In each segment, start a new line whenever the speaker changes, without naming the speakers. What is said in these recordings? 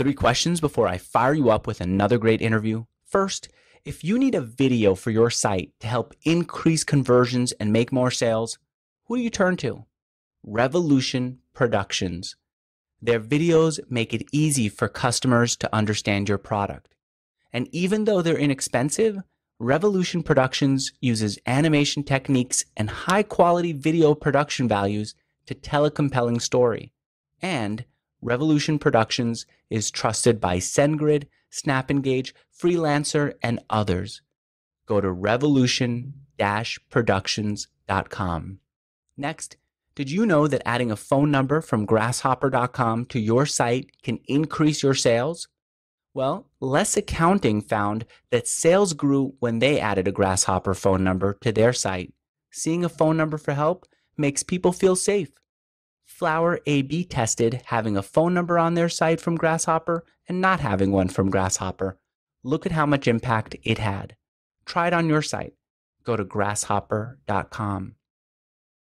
3 questions before I fire you up with another great interview. First, if you need a video for your site to help increase conversions and make more sales, who do you turn to? Revolution Productions. Their videos make it easy for customers to understand your product. And even though they're inexpensive, Revolution Productions uses animation techniques and high-quality video production values to tell a compelling story. And Revolution Productions is trusted by SendGrid, SnapEngage, Freelancer, and others. Go to revolution-productions.com. Next, did you know that adding a phone number from grasshopper.com to your site can increase your sales? Well, Less Accounting found that sales grew when they added a Grasshopper phone number to their site. Seeing a phone number for help makes people feel safe. Flower A/B tested having a phone number on their site from Grasshopper and not having one from Grasshopper. Look at how much impact it had. Try it on your site. Go to grasshopper.com.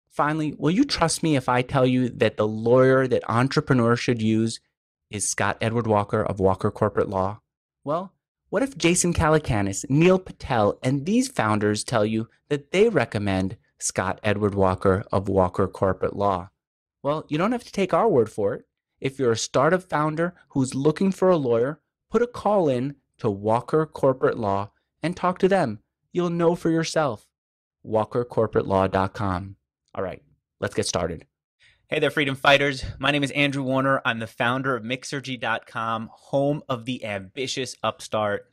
Finally, will you trust me if I tell you that the lawyer that entrepreneurs should use is Scott Edward Walker of Walker Corporate Law? Well, what if Jason Calacanis, Neil Patel, and these founders tell you that they recommend Scott Edward Walker of Walker Corporate Law? Well, you don't have to take our word for it. If you're a startup founder who's looking for a lawyer, put a call in to Walker Corporate Law and talk to them. You'll know for yourself. WalkerCorporateLaw.com. All right, let's get started. Hey there, freedom fighters. My name is Andrew Warner. I'm the founder of Mixergy.com, home of the ambitious upstart,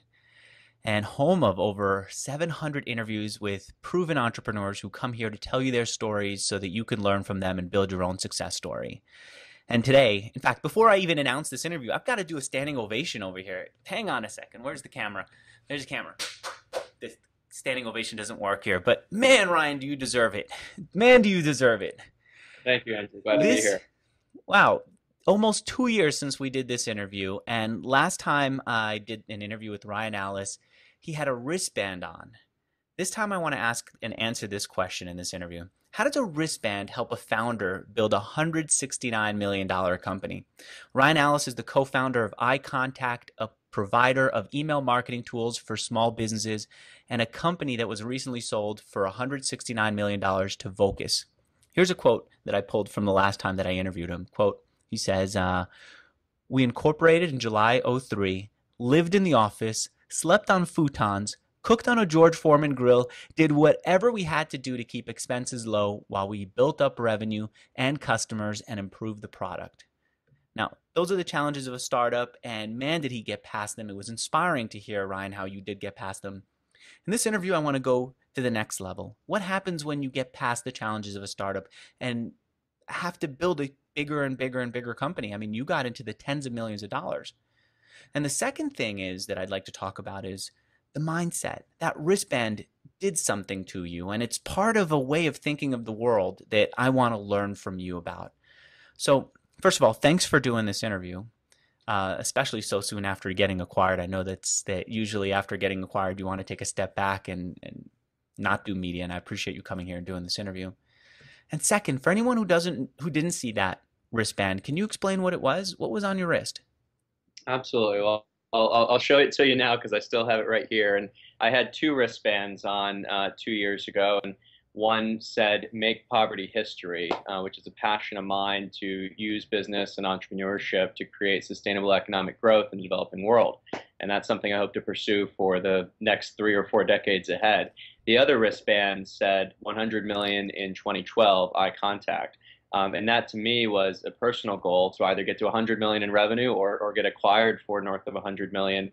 and home of over 700 interviews with proven entrepreneurs who come here to tell you their stories so that you can learn from them and build your own success story. And today, in fact, before I even announce this interview, I've got to do a standing ovation over here. Hang on a second. Where's the camera? There's the camera. This standing ovation doesn't work here, but man, Ryan, do you deserve it. Man, do you deserve it.
Thank you, Andrew. Glad to be here.
Wow. Almost 2 years since we did this interview, and last time I did an interview with Ryan Allis, he had a wristband on. This time I want to ask and answer this question in this interview. How does a wristband help a founder build a $169 million company? Ryan Allis is the co-founder of iContact, a provider of email marketing tools for small businesses, and a company that was recently sold for $169 million to Vocus. Here's a quote that I pulled from the last time that I interviewed him. Quote, he says, we incorporated in July '03, lived in the office, slept on futons, cooked on a George Foreman grill, did whatever we had to do to keep expenses low while we built up revenue and customers and improved the product. Now, those are the challenges of a startup, and man, did he get past them. It was inspiring to hear, Ryan, how you did get past them. In this interview, I want to go to the next level. What happens when you get past the challenges of a startup and have to build a bigger and bigger and bigger company? I mean, you got into the tens of millions of dollars. And the second thing is that I'd like to talk about is the mindset. That wristband did something to you, and it's part of a way of thinking of the world that I want to learn from you about. So first of all, thanks for doing this interview, especially so soon after getting acquired. I know that usually after getting acquired, you want to take a step back and not do media, and I appreciate you coming here and doing this interview. And second, for anyone who didn't see that wristband, can you explain what it was? What was on your wrist?
Absolutely. Well, I'll show it to you now because I still have it right here. And I had two wristbands on 2 years ago, and one said "Make Poverty History," which is a passion of mine to use business and entrepreneurship to create sustainable economic growth in the developing world. And that's something I hope to pursue for the next 3 or 4 decades ahead. The other wristband said 100 million in 2012, iContact. And that to me was a personal goal to either get to 100 million in revenue or get acquired for north of 100 million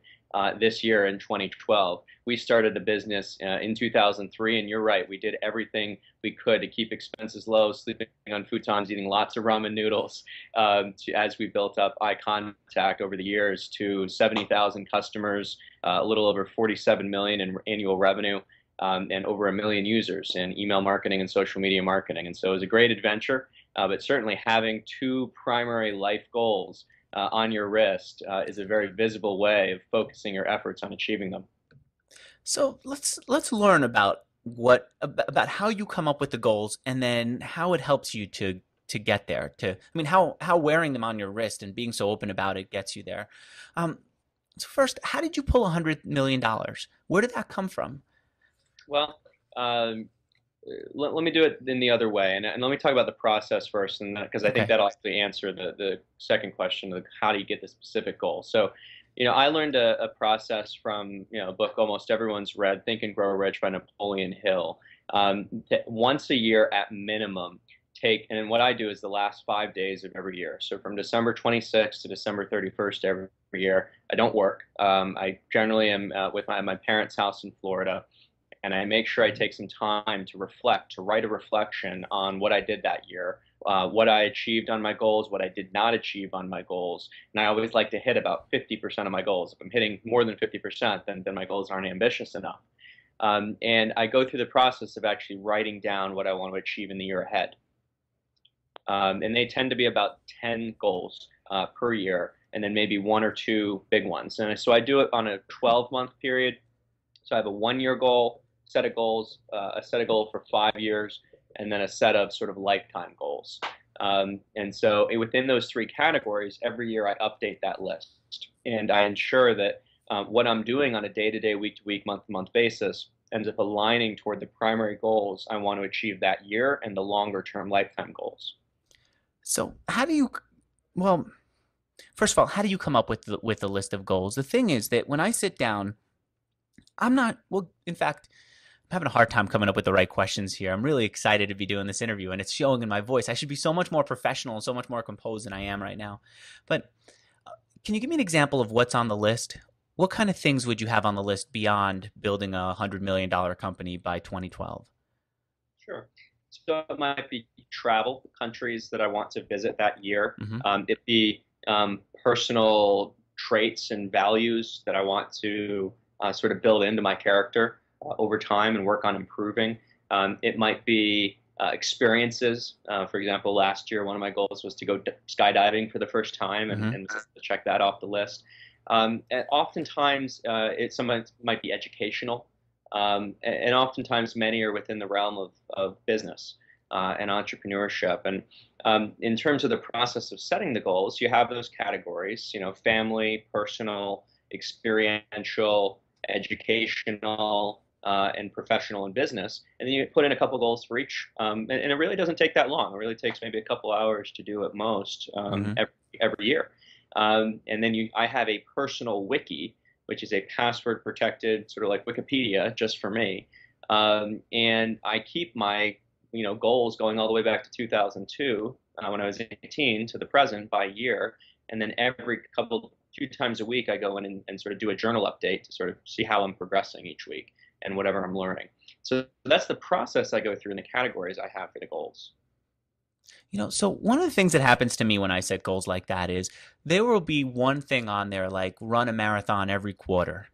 this year in 2012. We started the business in 2003, and you're right, we did everything we could to keep expenses low, sleeping on futons, eating lots of ramen noodles, as we built up iContact over the years to 70,000 customers, a little over 47 million in annual revenue, and over 1 million users in email marketing and social media marketing. And so it was a great adventure, but certainly having two primary life goals on your wrist is a very visible way of focusing your efforts on achieving them.
So let's learn about how you come up with the goals and then how it helps you to to get there? To I mean, how wearing them on your wrist and being so open about it gets you there. Um, so first, how did you pull $100 million? Where did that come from?
Well, um, let me do it in the other way, and let me talk about the process first, and because I think
Okay.
that'll actually answer the second question of how do you get the specific goal. So, I learned a process from a book almost everyone's read, Think and Grow Rich by Napoleon Hill. Once a year at minimum, and what I do is the last 5 days of every year. So from December 26th to December 31st every year, I don't work. I generally am with my parents' house in Florida, and I make sure I take some time to reflect, to write a reflection on what I did that year, what I achieved on my goals, what I did not achieve on my goals. And I always like to hit about 50% of my goals. If I'm hitting more than 50%, then my goals aren't ambitious enough. And I go through the process of actually writing down what I want to achieve in the year ahead. And they tend to be about 10 goals per year, and then maybe one or two big ones. And so I do it on a 12-month period. So I have a 1 year goal, set of goals, a set of goals for 5 years, and then a set of sort of lifetime goals. And so within those three categories, every year I update that list, and I ensure that what I'm doing on a day-to-day, week-to-week, month-to-month basis ends up aligning toward the primary goals I want to achieve that year and the longer-term lifetime goals.
So how do you, well, first of all, how do you come up with the list of goals? The thing is that when I sit down, I'm not, well, in fact, I'm having a hard time coming up with the right questions here. I'm really excited to be doing this interview, and it's showing in my voice. I should be so much more professional and so much more composed than I am right now. But can you give me an example of what's on the list? What kind of things would you have on the list beyond building a $100 million company by 2012?
Sure. So it might be travel countries that I want to visit that year.
Hmm.
It'd be personal traits and values that I want to sort of build into my character over time and work on improving. It might be experiences. For example, last year, one of my goals was to go skydiving for the first time
Hmm.
and check that off the list. And oftentimes, it sometimes might be educational. And oftentimes many are within the realm of business and entrepreneurship. And in terms of the process of setting the goals, you have those categories, family, personal, experiential, educational, and professional and business. And then you put in a couple goals for each. And it really doesn't take that long. It really takes maybe a couple hours to do at most
Hmm.
every year. And then I have a personal wiki, which is a password protected, sort of like Wikipedia, just for me. And I keep my, goals going all the way back to 2002, when I was 18, to the present by year. And then every few times a week, I go in and sort of do a journal update to sort of see how I'm progressing each week and whatever I'm learning. So that's the process I go through in the categories I have for the goals.
So one of the things that happens to me when I set goals like that is there will be one thing on there like run a marathon every quarter.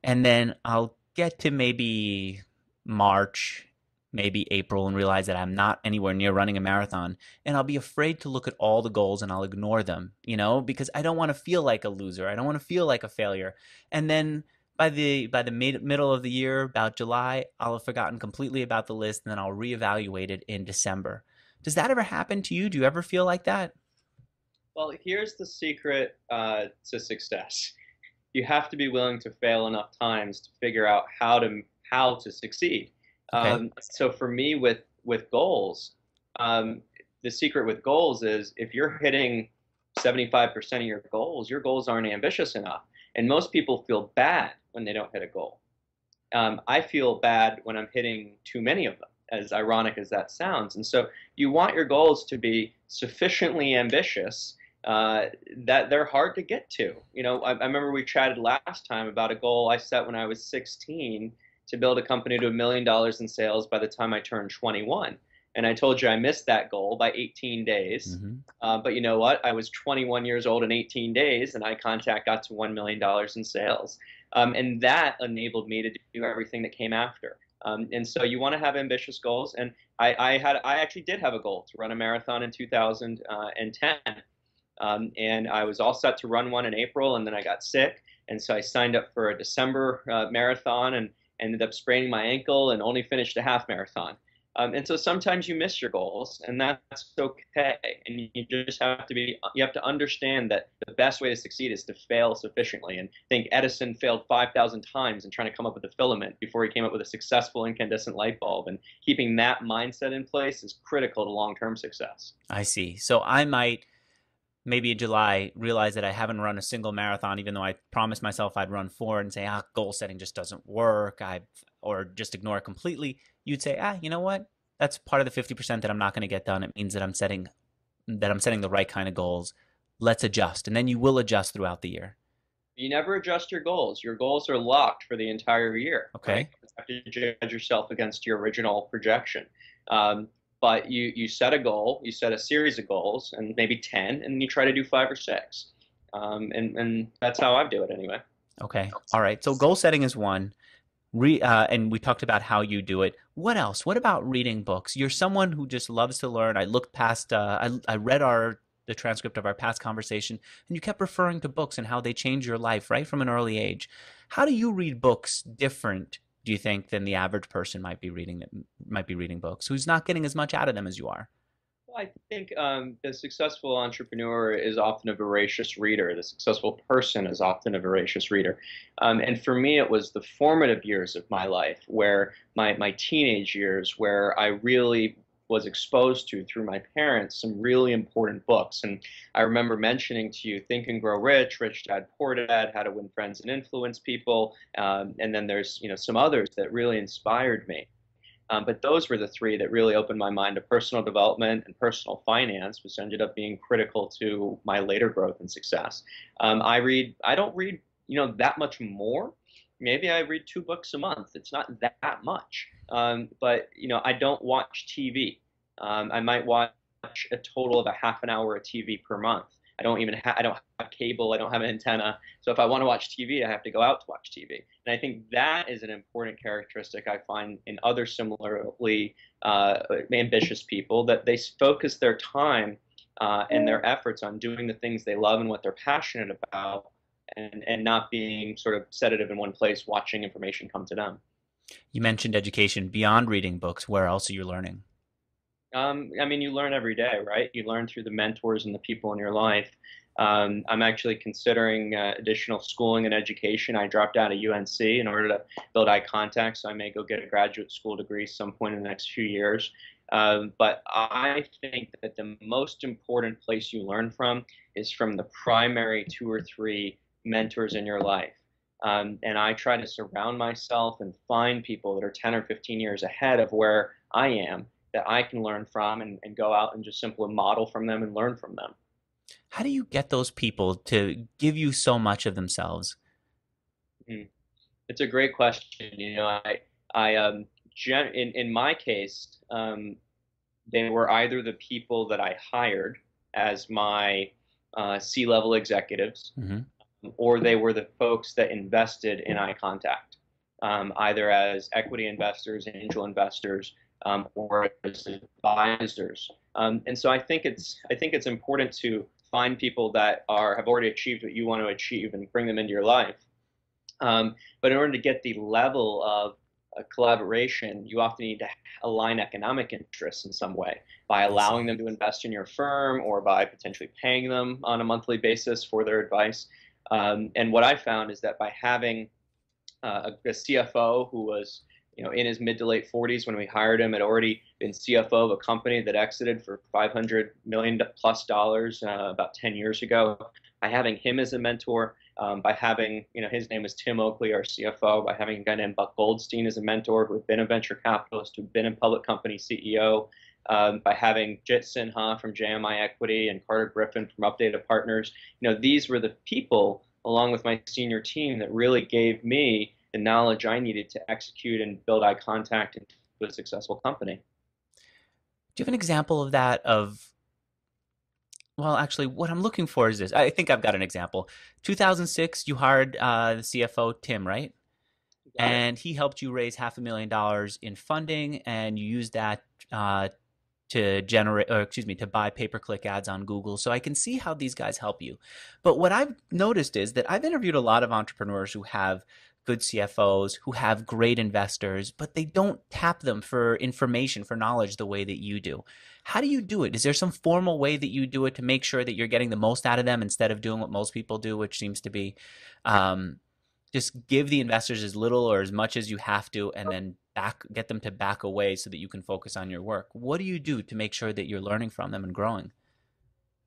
And then I'll get to maybe March, maybe April, and realize that I'm not anywhere near running a marathon. And I'll be afraid to look at all the goals and I'll ignore them, because I don't want to feel like a loser. I don't want to feel like a failure. And then by the middle of the year, about July, I'll have forgotten completely about the list, and then I'll reevaluate it in December. Does that ever happen to you? Do you ever feel like that?
Well, here's the secret to success. You have to be willing to fail enough times to figure out how to succeed.
Okay.
So for me with goals, um, the secret with goals is if you're hitting 75% of your goals aren't ambitious enough. And most people feel bad when they don't hit a goal. I feel bad when I'm hitting too many of them, as ironic as that sounds. And so you want your goals to be sufficiently ambitious that they're hard to get to. I remember we chatted last time about a goal I set when I was 16 to build a company to $1 million in sales by the time I turned 21. And I told you I missed that goal by 18 days.
Hmm.
But you know what? I was 21 years old in 18 days, and iContact got to $1 million in sales. And that enabled me to do everything that came after. And so you want to have ambitious goals. And I actually did have a goal to run a marathon in 2010. And I was all set to run one in April, and then I got sick. And so I signed up for a December marathon and ended up spraining my ankle and only finished a half marathon. And so sometimes you miss your goals, and that's okay. And you just have to you have to understand that the best way to succeed is to fail sufficiently. And I think Edison failed 5,000 times in trying to come up with a filament before he came up with a successful incandescent light bulb. And keeping that mindset in place is critical to long-term success.
I see. So I might maybe in July realize that I haven't run a single marathon, even though I promised myself I'd run four, and say, goal setting just doesn't work. Or just ignore it completely. You'd say, you know what? That's part of the 50% that I'm not going to get done. It means that I'm setting the right kind of goals. Let's adjust. And then you will adjust throughout the year.
You never adjust your goals. Your goals are locked for the entire year, right?
Okay.
You have to judge yourself against your original projection. Um, but you set a goal, you set a series of goals, and maybe 10, and you try to do five or six. And that's how I do it anyway.
Okay. All right. So goal setting is one. And we talked about how you do it. What else? What about reading books? You're someone who just loves to learn. I looked past. I read the transcript of our past conversation, and you kept referring to books and how they change your life right from an early age. How do you read books different? Do you think than the average person might be reading books, who's not getting as much out of them as you are?
Well, I think the successful entrepreneur is often a voracious reader. The successful person is often a voracious reader. And for me, it was the formative years of my life, where my teenage years, where I really was exposed to, through my parents, some really important books. And I remember mentioning to you Think and Grow Rich, Rich Dad Poor Dad, How to Win Friends and Influence People. And then there's some others that really inspired me. But those were the three that really opened my mind to personal development and personal finance, which ended up being critical to my later growth and success. I don't read, that much more. Maybe I read two books a month. It's not that much. But I don't watch TV. I might watch a total of a half an hour of TV per month. I don't have cable. I don't have an antenna. So if I want to watch TV, I have to go out to watch TV. And I think that is an important characteristic I find in other similarly ambitious people, that they focus their time and their efforts on doing the things they love and what they're passionate about, and not being sort of sedative in one place, watching information come to them.
You mentioned education beyond reading books. Where else are you learning?
I mean, you learn every day, right? You learn through the mentors and the people in your life. I'm actually considering additional schooling and education. I dropped out of UNC in order to build iContact, so I may go get a graduate school degree some point in the next few years. But I think that the most important place you learn from is from the primary two or three mentors in your life. And I try to surround myself and find people that are 10 or 15 years ahead of where I am, that I can learn from, and go out and just simply model from them and learn from them.
How do you get those people to give you so much of themselves?
Mm. It's a great question. In my case, they were either the people that I hired as my C-level executives,
Hmm.
or they were the folks that invested in iContact, either as equity investors, angel investors, or as advisors. And so I think it's important to find people that have already achieved what you want to achieve and bring them into your life. But in order to get the level of collaboration, you often need to align economic interests in some way, by
I see.
allowing them to invest in your firm, or by potentially paying them on a monthly basis for their advice. And what I found is that by having a CFO who was, in his mid to late 40s when we hired him, had already been CFO of a company that exited for $500 million plus dollars about 10 years ago. By having him as a mentor, by having, his name is Tim Oakley, our CFO, by having a guy named Buck Goldstein as a mentor, who had been a venture capitalist, who'd been a public company CEO, by having Jit Sinha from JMI Equity and Carter Griffin from Updated Partners. These were the people, along with my senior team, that really gave me the knowledge I needed to execute and build iContact into a successful company.
Do you have an example of that? Well, actually, what I'm looking for is this. I think I've got an example. 2006, you hired the CFO, Tim, right?
You got it?
And he helped you raise $500,000 in funding, and you used that to buy pay-per-click ads on Google. So I can see how these guys help you. But what I've noticed is that I've interviewed a lot of entrepreneurs who have good CFOs who have great investors, but they don't tap them for information, for knowledge the way that you do. How do you do it? Is there some formal way that you do it to make sure that you're getting the most out of them instead of doing what most people do, which seems to be um, just give the investors as little or as much as you have to, and then get them to back away so that you can focus on your work? What do you do to make sure that you're learning from them and growing?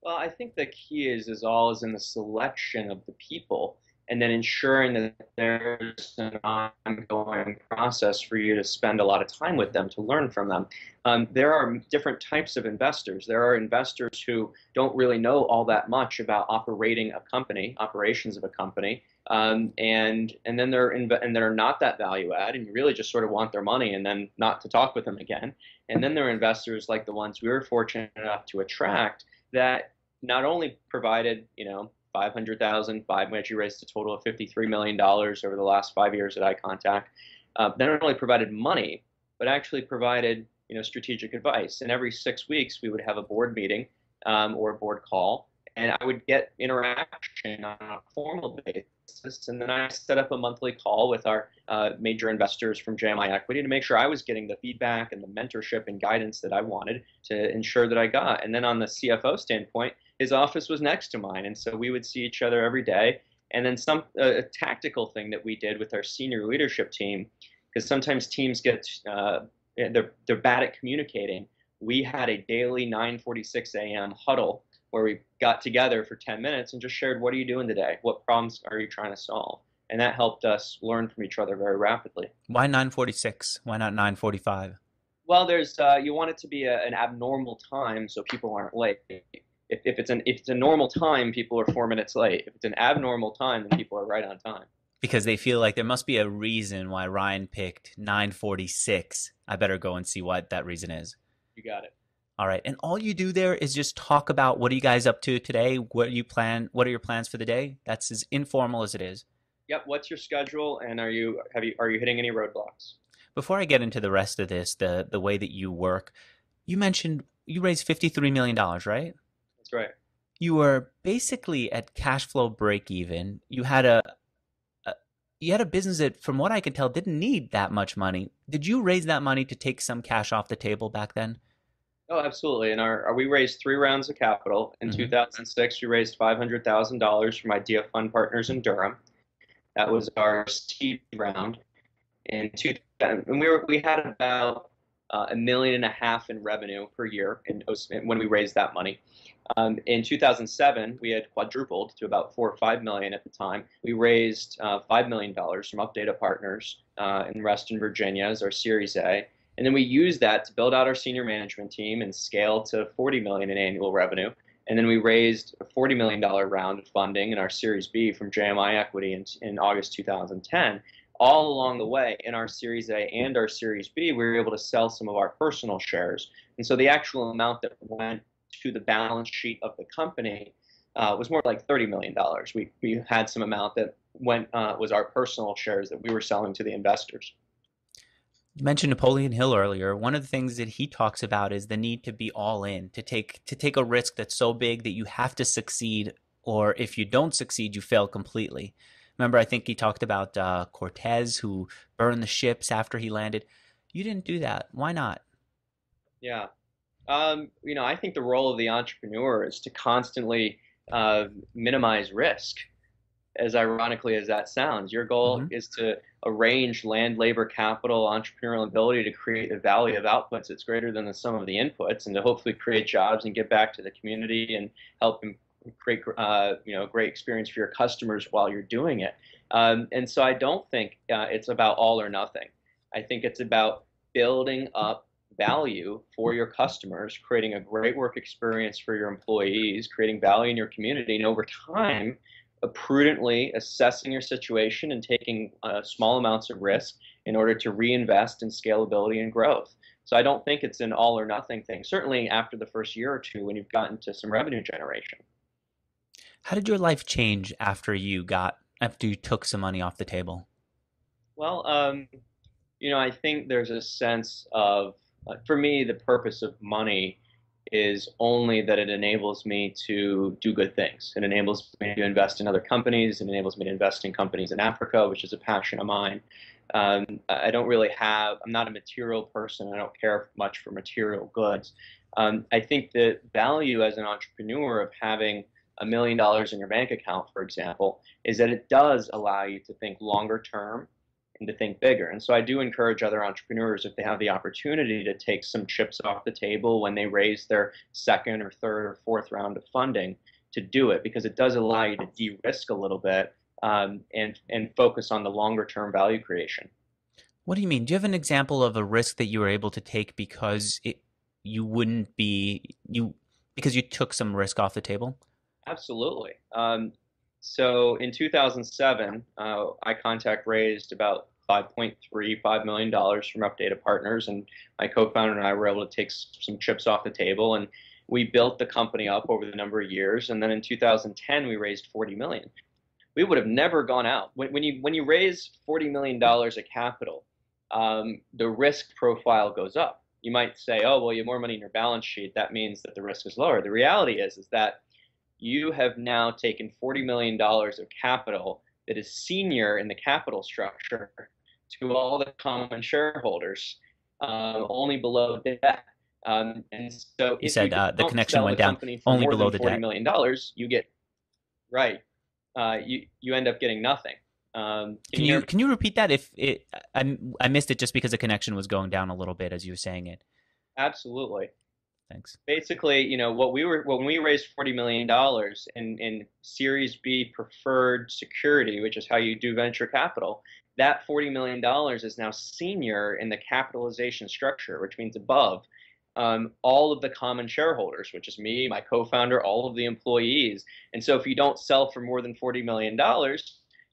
Well, I think the key is in the selection of the people, and then ensuring that there's an ongoing process for you to spend a lot of time with them to learn from them. There are different types of investors. There are investors who don't really know all that much about operating a company, operations of a company, and then and they're not that value add, and you really just sort of want their money and then not to talk with them again. And then there are investors like the ones we were fortunate enough to attract that not only provided, 500,000, we actually raised a total of $53 million over the last 5 years at iContact. They not only provided money, but actually provided, strategic advice. And every 6 weeks, we would have a board meeting or a board call, and I would get interaction on a formal basis. And then I set up a monthly call with our major investors from JMI Equity to make sure I was getting the feedback and the mentorship and guidance that I wanted to ensure that I got. And then on the CFO standpoint, his office was next to mine, and so we would see each other every day. And then a tactical thing that we did with our senior leadership team, because sometimes teams get they're bad at communicating. We had a daily 9:46 a.m. huddle where we got together for 10 minutes and just shared, what are you doing today? What problems are you trying to solve? And that helped us learn from each other very rapidly.
Why 9:46? Why not 9:45?
Well, there's you want it to be an abnormal time so people aren't late. If it's a normal time, people are 4 minutes late. If it's an abnormal time, then people are right on time.
Because they feel like there must be a reason why Ryan picked 9:46. I better go and see what that reason is.
You got it.
All right. And all you do there is just talk about what are you guys up to today? What do you plan? What are your plans for the day? That's as informal as it is.
Yep. What's your schedule, and are you hitting any roadblocks?
Before I get into the rest of this, the way that you work, you mentioned you raised $53 million, right?
That's right.
You were basically at cash flow break even. You had a business that, from what I could tell, didn't need that much money. Did you raise that money to take some cash off the table back then?
Oh, absolutely. And we raised 3 rounds of capital. In
Hmm.
2006, we raised $500,000 from Idea Fund Partners in Durham. That was our seed round. And we had about $1.5 million in revenue per year when we raised that money. In 2007, we had quadrupled to about 4 or 5 million at the time. We raised $5 million from Updata Partners in Reston, Virginia, as our Series A, and then we used that to build out our senior management team and scale to 40 million in annual revenue. And then we raised a $40 million round of funding in our Series B from JMI Equity in August 2010. All along the way, in our Series A and our Series B, we were able to sell some of our personal shares. And so the actual amount that went to the balance sheet of the company was more like $30 million. We had some amount that was our personal shares that we were selling to the investors.
You mentioned Napoleon Hill earlier. One of the things that he talks about is the need to be all in, to take a risk that's so big that you have to succeed, or if you don't succeed, you fail completely. Remember, I think he talked about Cortez, who burned the ships after he landed. You didn't do that. Why not?
Yeah. I think the role of the entrepreneur is to constantly minimize risk. As ironically as that sounds, your goal
Hmm.
is to arrange land, labor, capital, entrepreneurial ability to create a valley of outputs that's greater than the sum of the inputs, and to hopefully create jobs and give back to the community and help them create great experience for your customers while you're doing it. And so I don't think it's about all or nothing. I think it's about building up value for your customers, creating a great work experience for your employees, creating value in your community, and over time, prudently assessing your situation and taking small amounts of risk in order to reinvest in scalability and growth. So I don't think it's an all or nothing thing. Certainly after the first year or two, when you've gotten to some revenue generation.
How did your life change after you took some money off the table?
Well, I think there's a sense of, for me, the purpose of money is only that it enables me to do good things. It enables me to invest in other companies. It enables me to invest in companies in Africa, which is a passion of mine. I don't really have, I'm not a material person. I don't care much for material goods. I think the value as an entrepreneur of having $1 million in your bank account, for example, is that it does allow you to think longer term and to think bigger. And so I do encourage other entrepreneurs, if they have the opportunity, to take some chips off the table when they raise their second or third or fourth round of funding, to do it, because it does allow you to de-risk a little bit, and focus on the longer term value creation.
What do you mean? Do you have an example of a risk that you were able to take because you wouldn't be you because you took some risk off the table?
Absolutely. So in 2007, iContact raised about $5.35 million from Updata Partners, and my co-founder and I were able to take some chips off the table, and we built the company up over the number of years. And then in 2010, we raised 40 million. We would have never gone out. When you raise $40 million of capital, the risk profile goes up. You might say, oh, well, you have more money in your balance sheet. That means that the risk is lower. The reality is that you have now taken $40 million of capital that is senior in the capital structure to all the common shareholders, only below debt. And so
You
if you
said the
don't
connection
sell the
went down
company for
only
more
below
than
the
$40
debt.
million, you get, right, you end up getting nothing. Can
Can
you hear
you
me?
can you repeat that? If it I missed it just because the connection was going down a little bit as you were saying it.
Absolutely.
Thanks.
Basically, what we were when we raised $40 million in Series B preferred security, which is how you do venture capital, that $40 million is now senior in the capitalization structure, which means above all of the common shareholders, which is me, my co-founder, all of the employees. And so if you don't sell for more than $40 million,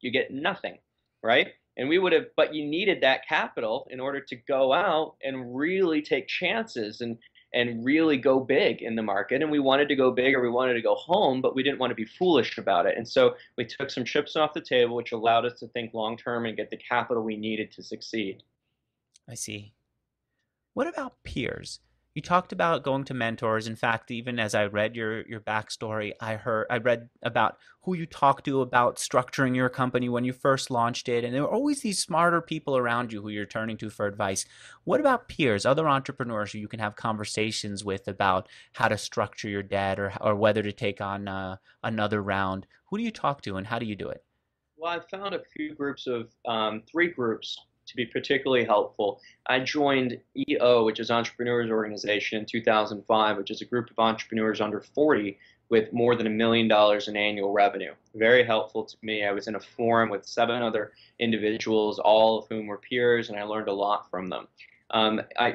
you get nothing, right? And we would have, but you needed that capital in order to go out and really take chances and really go big in the market. And we wanted to go big, or we wanted to go home, but we didn't want to be foolish about it. And so we took some chips off the table, which allowed us to think long term and get the capital we needed to succeed.
I see. What about peers? You talked about going to mentors. In fact, even as I read your backstory, I read about who you talked to about structuring your company when you first launched it, and there were always these smarter people around you who you're turning to for advice. What about peers, other entrepreneurs who you can have conversations with about how to structure your debt or whether to take on another round? Who do you talk to, and how do you do it?
Well, I found a few groups of three groups to be particularly helpful. I joined EO, which is Entrepreneurs Organization, in 2005, which is a group of entrepreneurs under 40 with more than $1 million in annual revenue. Very helpful to me. I was in a forum with 7 other individuals, all of whom were peers, and I learned a lot from them.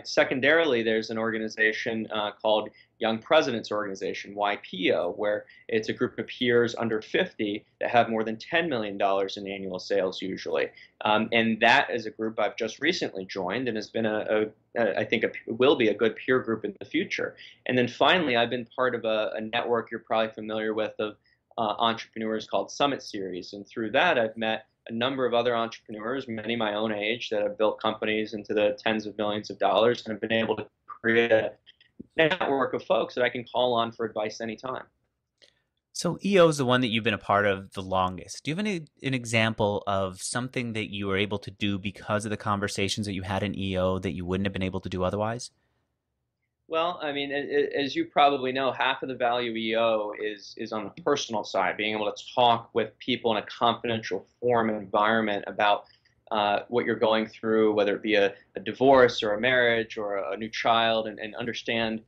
Secondarily, there's an organization called Young Presidents Organization, YPO, where it's a group of peers under 50 that have more than $10 million in annual sales usually. And that is a group I've just recently joined and has been I think will be a good peer group in the future. And then finally, I've been part of a network you're probably familiar with of entrepreneurs called Summit Series. And through that, I've met a number of other entrepreneurs, many my own age, that have built companies into the tens of millions of dollars and have been able to create a network of folks that I can call on for advice anytime.
So EO is the one that you've been a part of the longest. Do you have an example of something that you were able to do because of the conversations that you had in EO that you wouldn't have been able to do otherwise?
Well, I mean, as you probably know, half of the value of EO is on the personal side, being able to talk with people in a confidential forum and environment about what you're going through, whether it be a divorce or a marriage or a new child, and understand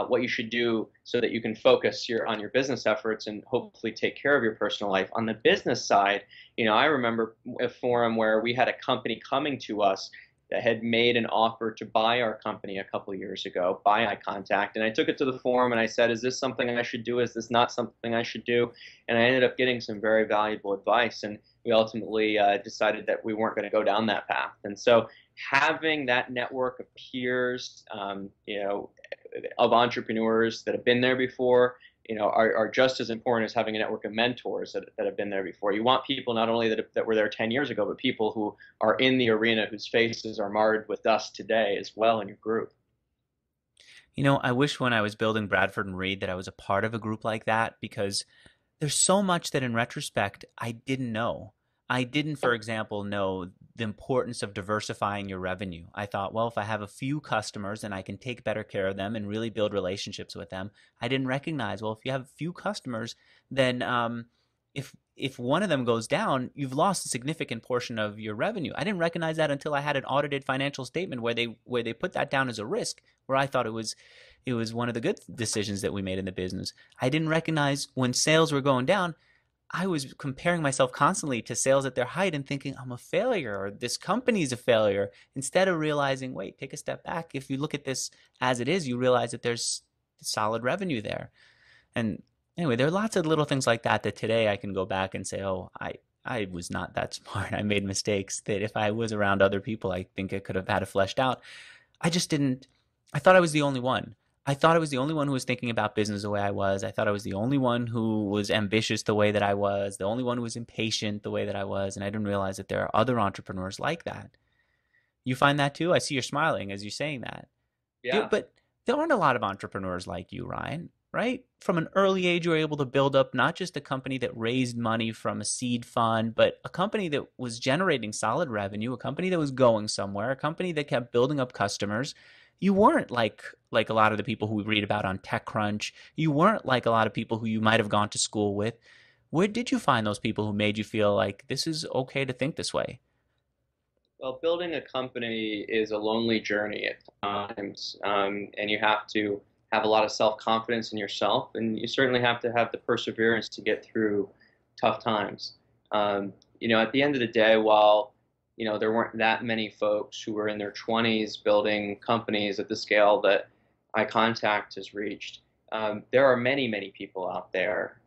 what you should do so that you can focus on your business efforts and hopefully take care of your personal life. On the business side, I remember a forum where we had a company coming to us that had made an offer to buy our company a couple of years ago, buy iContact. And I took it to the forum and I said, is this something I should do? Is this not something I should do? And I ended up getting some very valuable advice. And we ultimately decided that we weren't going to go down that path. And so having that network of peers, of entrepreneurs that have been there before, are just as important as having a network of mentors that have been there before. You want people not only that were there 10 years ago, but people who are in the arena whose faces are marred with dust today as well in your group.
I wish when I was building Bradford and Reed that I was a part of a group like that because there's so much that in retrospect I didn't know. I didn't, for example, know the importance of diversifying your revenue. I thought, well, if I have a few customers and I can take better care of them and really build relationships with them, I didn't recognize, well, if you have a few customers, then if one of them goes down, you've lost a significant portion of your revenue. I didn't recognize that until I had an audited financial statement where they put that down as a risk, where I thought it was one of the good decisions that we made in the business. I didn't recognize when sales were going down, I was comparing myself constantly to sales at their height and thinking I'm a failure or this company's a failure instead of realizing, wait, take a step back. If you look at this as it is, you realize that there's solid revenue there. And anyway, there are lots of little things like that that today I can go back and say, oh, I was not that smart. I made mistakes that if I was around other people, I think I could have had it fleshed out. I just didn't. I thought I was the only one. I thought I was the only one who was thinking about business the way I was. I thought I was the only one who was ambitious the way that I was, the only one who was impatient the way that I was. And I didn't realize that there are other entrepreneurs like that. You find that too? I see you're smiling as you're saying that.
Yeah.
But there aren't a lot of entrepreneurs like you, Ryan, right? From an early age, you were able to build up not just a company that raised money from a seed fund, but a company that was generating solid revenue, a company that was going somewhere, a company that kept building up customers. You weren't like a lot of the people who we read about on TechCrunch. You weren't like a lot of people who you might have gone to school with. Where did you find those people who made you feel like this is okay to think this way?
Well, building a company is a lonely journey at times, and you have to have a lot of self-confidence in yourself, and you certainly have to have the perseverance to get through tough times. At the end of the day, while there weren't that many folks who were in their 20s building companies at the scale that iContact has reached, there are many, many people out there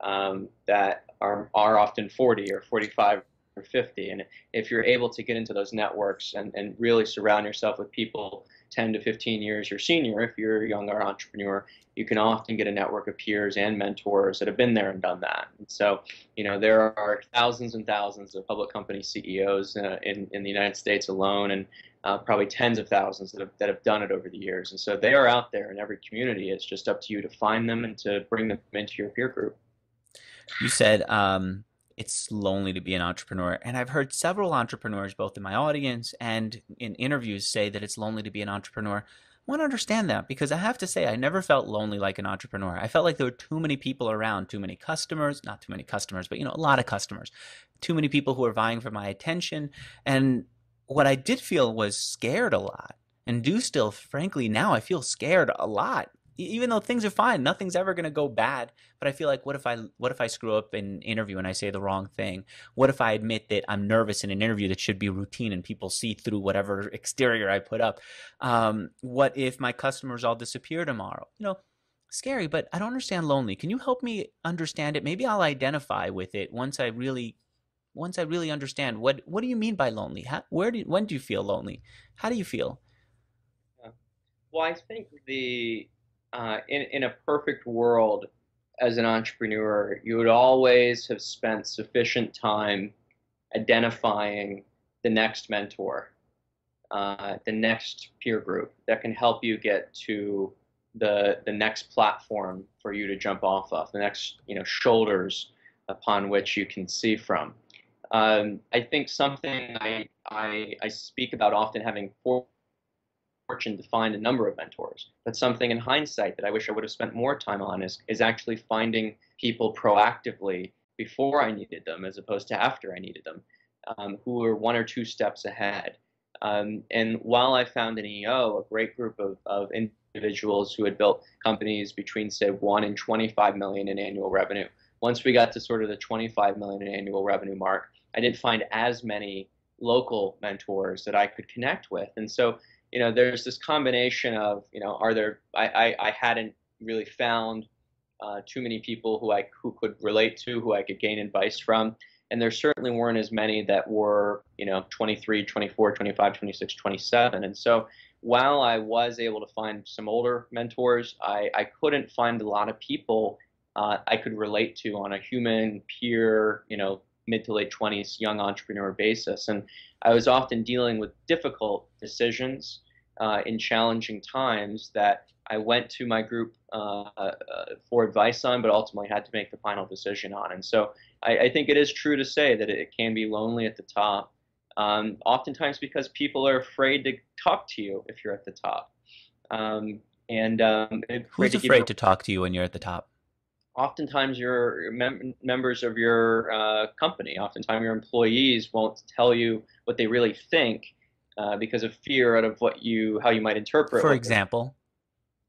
that are often 40 or 45 or 50. And if you're able to get into those networks and really surround yourself with people 10 to 15 years your senior, if you're a younger entrepreneur, you can often get a network of peers and mentors that have been there and done that. And so, there are thousands and thousands of public company CEOs in the United States alone, and probably tens of thousands that have done it over the years. And so they are out there in every community. It's just up to you to find them and to bring them into your peer group.
You said it's lonely to be an entrepreneur. And I've heard several entrepreneurs, both in my audience and in interviews, say that it's lonely to be an entrepreneur. I want to understand that because I have to say, I never felt lonely like an entrepreneur. I felt like there were too many people around, too many customers, not too many customers, but a lot of customers, too many people who were vying for my attention. And what I did feel was scared a lot and do still, frankly, now I feel scared a lot even though things are fine, nothing's ever going to go bad. But I feel like, what if I screw up in an interview and I say the wrong thing? What if I admit that I'm nervous in an interview that should be routine and people see through whatever exterior I put up? What if my customers all disappear tomorrow? Scary, but I don't understand lonely. Can you help me understand it? Maybe I'll identify with it once I really understand what do you mean by lonely? When do you feel lonely? How do you feel?
Yeah. Well, I think in a perfect world, as an entrepreneur, you would always have spent sufficient time identifying the next mentor, the next peer group that can help you get to the next platform for you to jump off of, the next shoulders upon which you can see from. I think something I speak about often having fortune to find a number of mentors, but something in hindsight that I wish I would have spent more time on is actually finding people proactively before I needed them as opposed to after I needed them, who were one or two steps ahead. And while I found in EO a great group of individuals who had built companies between, say, 1 and 25 million in annual revenue, once we got to sort of the 25 million in annual revenue mark, I didn't find as many local mentors that I could connect with. And so, there's this combination of, I hadn't really found too many people who could relate to, who I could gain advice from. And there certainly weren't as many that were, 23, 24, 25, 26, 27. And so while I was able to find some older mentors, I couldn't find a lot of people I could relate to on a human peer, mid to late 20s young entrepreneur basis. And I was often dealing with difficult decisions in challenging times that I went to my group for advice on, but ultimately had to make the final decision on. And so I think it is true to say that it can be lonely at the top, oftentimes because people are afraid to talk to you if you're at the top, and afraid
Who's
to give
afraid
you.
to talk to you when you're at the top?
Oftentimes, your members of your company, oftentimes your employees won't tell you what they really think because of fear out of how you might interpret
For
what they're.
example,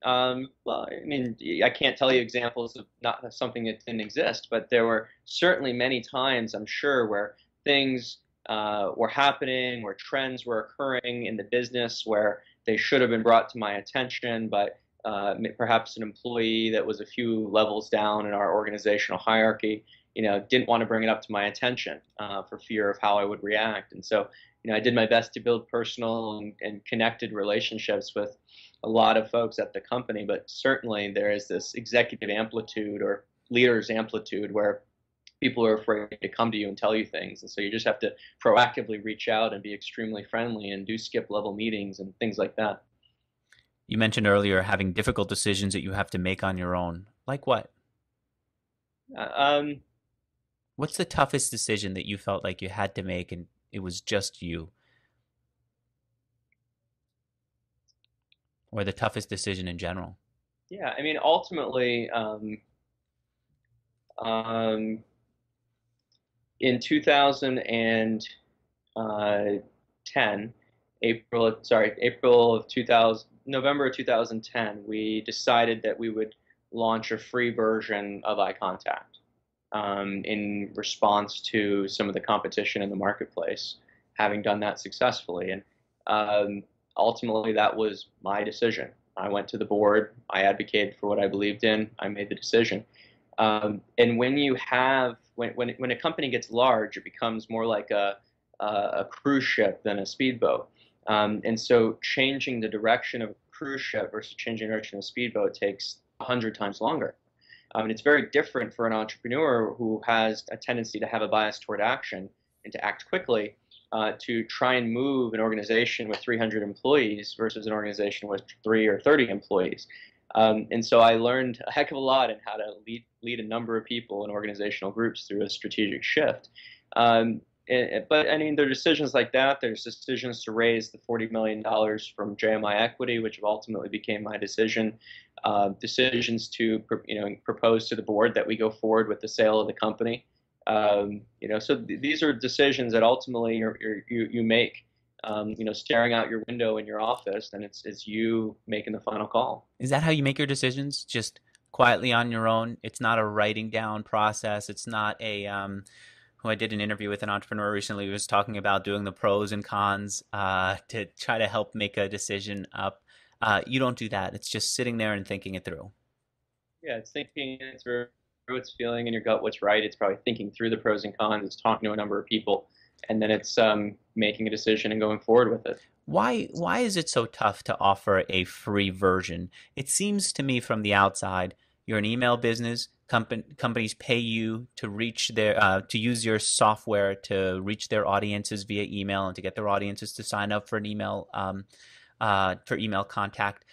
Well, I mean, I can't tell you examples of not something that didn't exist, but there were certainly many times, I'm sure, where things were happening, where trends were occurring in the business, where they should have been brought to my attention, but perhaps an employee that was a few levels down in our organizational hierarchy, didn't want to bring it up to my attention for fear of how I would react. And so, I did my best to build personal and connected relationships with a lot of folks at the company, but certainly there is this executive amplitude or leaders amplitude where people are afraid to come to you and tell you things. And so you just have to proactively reach out and be extremely friendly and do skip level meetings and things like that.
you mentioned earlier having difficult decisions that you have to make on your own. Like what?
Uh, Um,
What's the toughest decision that you felt like you had to make and it was just you? Or the toughest decision in general?
yeah, I mean, ultimately, um, in 2010, April of 2000, November of 2010, we decided that we would launch a free version of iContact in response to some of the competition in the marketplace, having done that successfully. And um, ultimately, that was my decision. I went to the board, I advocated for what I believed in, I made the decision. And when a company gets large, it becomes more like a cruise ship than a speedboat. And so changing the direction of a cruise ship versus changing the direction of a speedboat takes 100 times longer. And it's very different for an entrepreneur who has a tendency to have a bias toward action and to act quickly, to try and move an organization with 300 employees versus an organization with 3 or 30 employees. And so I learned a heck of a lot in how to lead a number of people in organizational groups through a strategic shift. But I mean, there are decisions like that. There's decisions to raise the $40 million from JMI Equity, which ultimately became my decision. Decisions to propose to the board that we go forward with the sale of the company. So these are decisions that ultimately you make. Staring out your window in your office, and it's you making the final call.
Is that how you make your decisions? Just quietly on your own? It's not a writing down process. It's not who I did an interview with an entrepreneur recently who was talking about doing the pros and cons to try to help make a decision up. You don't do that. It's just sitting there and thinking it through.
Yeah, it's thinking it through. It's feeling in your gut what's right. It's probably thinking through the pros and cons. It's talking to a number of people, and then it's making a decision and going forward with it.
Why is it so tough to offer a free version? It seems to me from the outside, you're an email business. Companies pay you to reach to use your software to reach their audiences via email and to get their audiences to sign up for an email for email contact.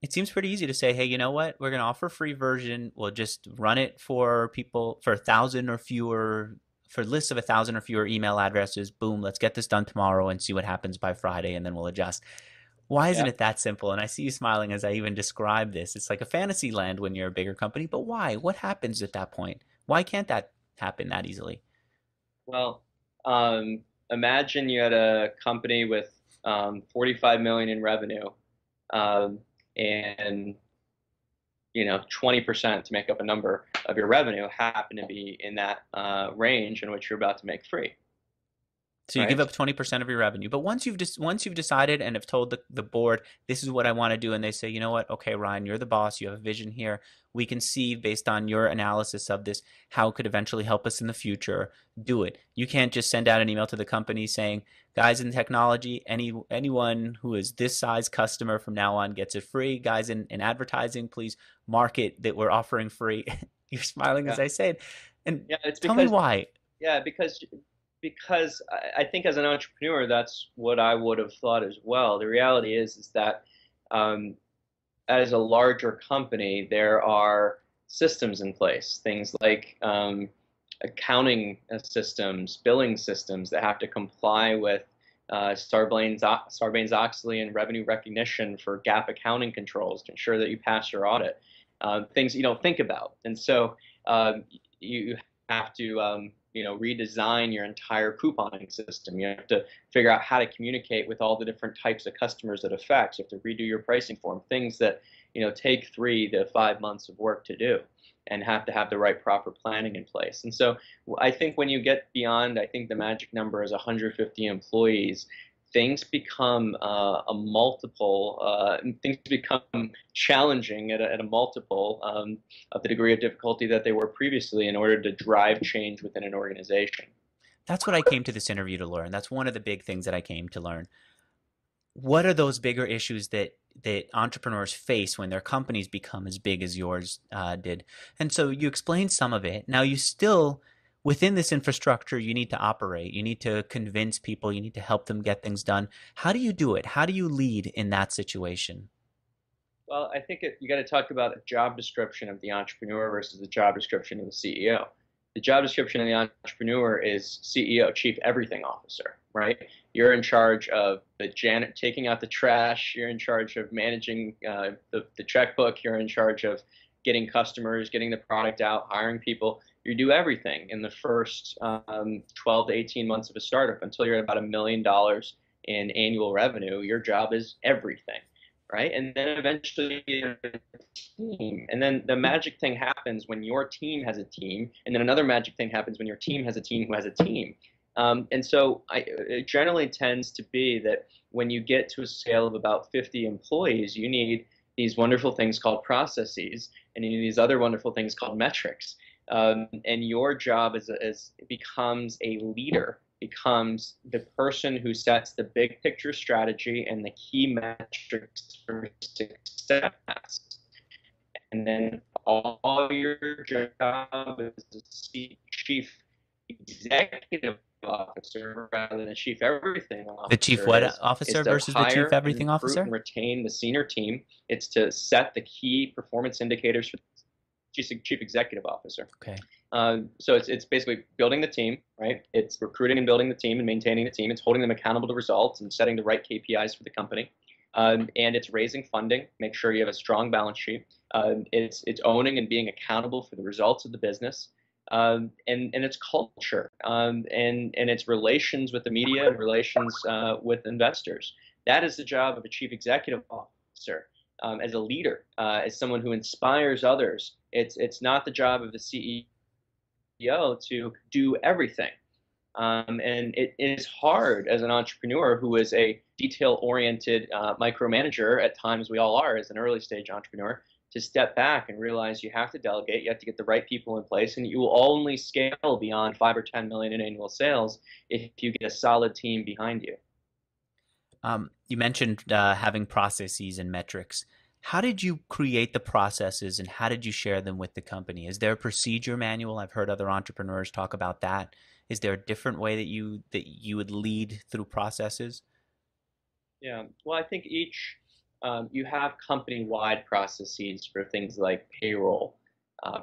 It seems pretty easy to say, hey, you know what? We're going to offer a free version. We'll just run it for people for 1,000 or fewer, for lists of 1,000 or fewer email addresses. Boom, let's get this done tomorrow and see what happens by Friday, and then we'll adjust. Why isn't
Yeah.
it that simple? And I see you smiling as I even describe this. It's like a fantasy land when you're a bigger company, but why? What happens at that point? Why can't that happen that easily?
Well, imagine you had a company with 45 million in revenue, um, and 20% to make up a number of your revenue happen to be in that range in which you're about to make free,
So you give
right?
up 20% of your revenue. But once you've decided and have told the board, this is what I want to do, and they say, you know what? Okay, Ryan, you're the boss. You have a vision here. We can see based on your analysis of this how it could eventually help us in the future. Do it. You can't just send out an email to the company saying, guys in technology, anyone who is this size customer from now on gets it free. Guys in advertising, please market that we're offering free. You're smiling
Yeah,
as I say it. And
yeah. It's
tell me
because
why.
yeah, because I think as an entrepreneur, that's what I would have thought as well. The reality is that um, as a larger company, there are systems in place, things like accounting systems, billing systems that have to comply with Sarbanes-Oxley and revenue recognition for GAAP accounting controls to ensure that you pass your audit. Things you don't think about, and so you have to redesign your entire couponing system. You have to figure out how to communicate with all the different types of customers that affects. You have to redo your pricing form, things that take 3 to 5 months of work to do, and have to have the right proper planning in place. And so I think when you get beyond, I think the magic number is 150 employees, things become a multiple, things become challenging at a multiple of the degree of difficulty that they were previously in order to drive change within an organization.
That's what I came to this interview to learn. That's one of the big things that I came to learn. What are those bigger issues that entrepreneurs face when their companies become as big as yours did? And so you explained some of it. Now you still, within this infrastructure, you need to operate. You need to convince people. You need to help them get things done. How do you do it? How do you lead in that situation?
Well, I think you got to talk about a job description of the entrepreneur versus the job description of the CEO. The job description of the entrepreneur is CEO, Chief Everything Officer, right? You're in charge of the taking out the trash. You're in charge of managing the checkbook. You're in charge of getting customers, getting the product out, hiring people. You do everything in the first 12 to 18 months of a startup until you're at about $1 million in annual revenue. Your job is everything, right? And then eventually you're a team. And then the magic thing happens when your team has a team, and then another magic thing happens when your team has a team who has a team. And so it generally tends to be that when you get to a scale of about 50 employees, you need these wonderful things called processes, and you need these other wonderful things called metrics. And your job becomes a leader, becomes the person who sets the big picture strategy and the key metrics for success. And then all your job as a chief executive officer rather than a chief everything
The chief
officer
what
is
officer
to
versus the chief
hire and
everything
recruit
officer?
and retain the senior team. It's to set the key performance indicators for the chief executive officer.
Okay.
So it's basically building the team, right? It's recruiting and building the team and maintaining the team. It's holding them accountable to results and setting the right KPIs for the company. And it's raising funding, make sure you have a strong balance sheet. It's owning and being accountable for the results of the business. And it's culture, and it's relations with the media and relations with investors. That is the job of a chief executive officer. As a leader, as someone who inspires others. It's not the job of the CEO to do everything. And it is hard as an entrepreneur who is a detail-oriented micromanager, at times we all are as an early stage entrepreneur, to step back and realize you have to delegate, you have to get the right people in place, and you will only scale beyond 5 or 10 million in annual sales if you get a solid team behind you.
You mentioned having processes and metrics. How did you create the processes and how did you share them with the company? Is there a procedure manual? I've heard other entrepreneurs talk about that. Is there a different way that you would lead through processes?
Yeah, well, I think you have company-wide processes for things like payroll,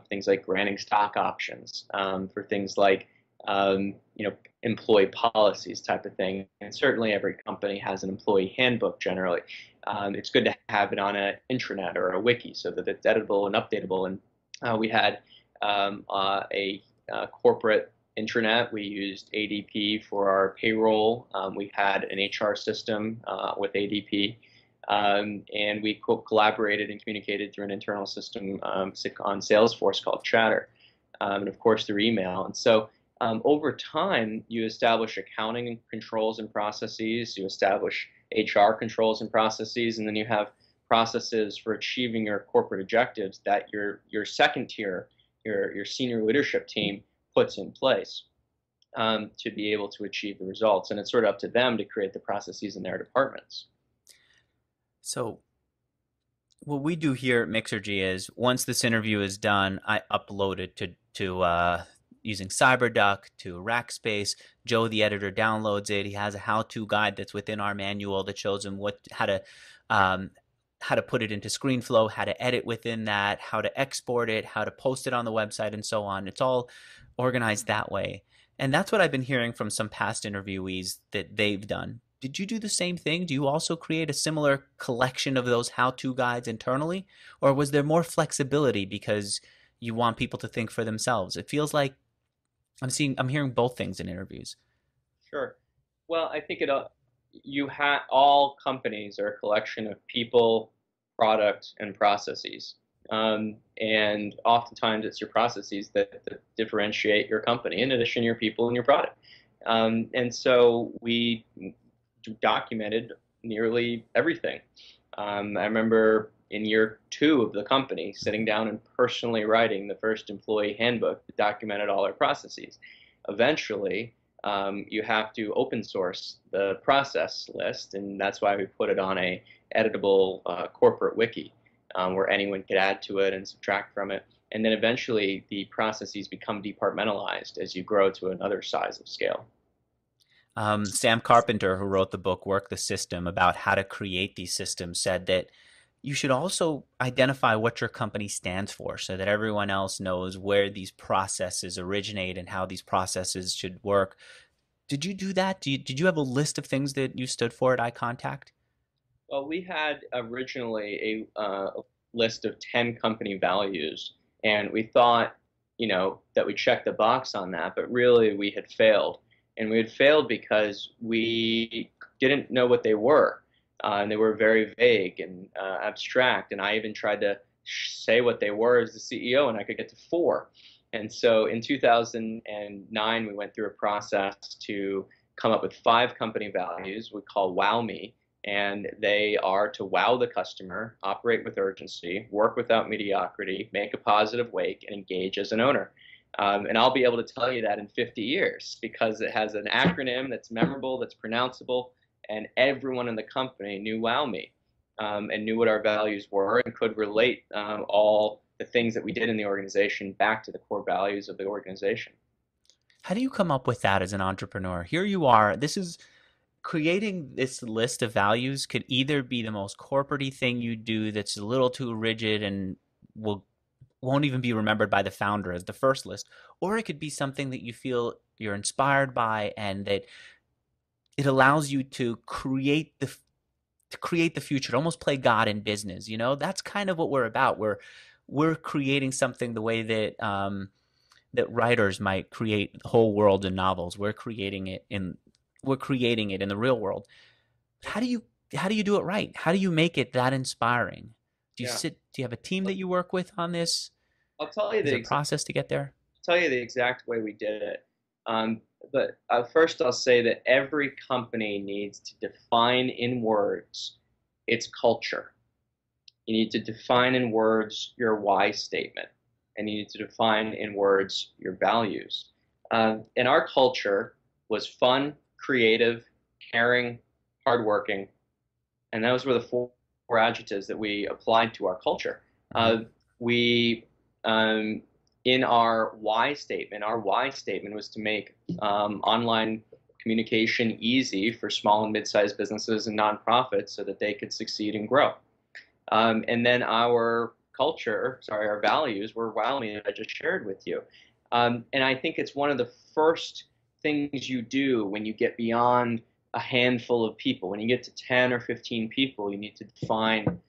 things like granting stock options, for things like employee policies type of thing. And certainly every company has an employee handbook generally. It's good to have it on an intranet or a wiki so that it's editable and updatable. And we had a corporate intranet. We used ADP for our payroll. We had an HR system with ADP. And we collaborated and communicated through an internal system on Salesforce called Chatter, and of course through email. And so over time, you establish accounting controls and processes, you establish HR controls and processes, and then you have processes for achieving your corporate objectives that your second tier, your senior leadership team puts in place to be able to achieve the results. And it's sort of up to them to create the processes in their departments.
So what we do here at Mixergy is once this interview is done, I upload it to using CyberDuck to Rackspace. Joe, the editor, downloads it. He has a how-to guide that's within our manual that shows him how to how to put it into ScreenFlow, how to edit within that, how to export it, how to post it on the website, and so on. It's all organized that way. And that's what I've been hearing from some past interviewees that they've done. Did you do the same thing? Do you also create a similar collection of those how-to guides internally? Or was there more flexibility because you want people to think for themselves? It feels like I'm hearing both things in interviews.
Sure. Well, I think you have all companies are a collection of people, product, and processes. And oftentimes it's your processes that differentiate your company, in addition to your people and your product. And so we documented nearly everything. I remember in year 2 of the company sitting down and personally writing the first employee handbook that documented all our processes. Eventually, you have to open source the process list, and that's why we put it on a editable corporate wiki where anyone could add to it and subtract from it. And then eventually the processes become departmentalized as you grow to another size of scale.
Sam Carpenter, who wrote the book Work the System about how to create these systems, said that you should also identify what your company stands for so that everyone else knows where these processes originate and how these processes should work. Did you do that? Did you have a list of things that you stood for at iContact?
Well, we had originally a list of 10 company values, and we thought, that we checked the box on that, but really we had failed. And we had failed because we didn't know what they were. And they were very vague and abstract. And I even tried to say what they were as the CEO, and I could get to 4. And so in 2009, we went through a process to come up with 5 company values we call Wow Me. And they are to wow the customer, operate with urgency, work without mediocrity, make a positive wake, and engage as an owner. And I'll be able to tell you that in 50 years because it has an acronym that's memorable, that's pronounceable, and everyone in the company knew Wow Me and knew what our values were and could relate all the things that we did in the organization back to the core values of the organization.
How do you come up with that as an entrepreneur? Here you are. This is creating this list of values could either be the most corporate-y thing you do that's a little too rigid and won't even be remembered by the founder as the first list, or it could be something that you feel you're inspired by and that it allows you to create the future, to almost play God in business. That's kind of what we're about. We're creating something the way that that writers might create whole world in novels. We're creating it in the real world. How do you do it right? How do you make it that inspiring? Do
Yeah.
you have a team that you work with on this?
I'll tell you
Is there a process to get there?
the exact way we did it. But first, I'll say that every company needs to define in words its culture. You need to define in words your why statement, and you need to define in words your values. And our culture was fun, creative, caring, hardworking, and those were the four adjectives that we applied to our culture. We in our why statement was to make online communication easy for small and mid-sized businesses and nonprofits so that they could succeed and grow. And then our values were Wow Me that I just shared with you. And I think it's one of the first things you do when you get beyond a handful of people. When you get to 10 or 15 people, you need to define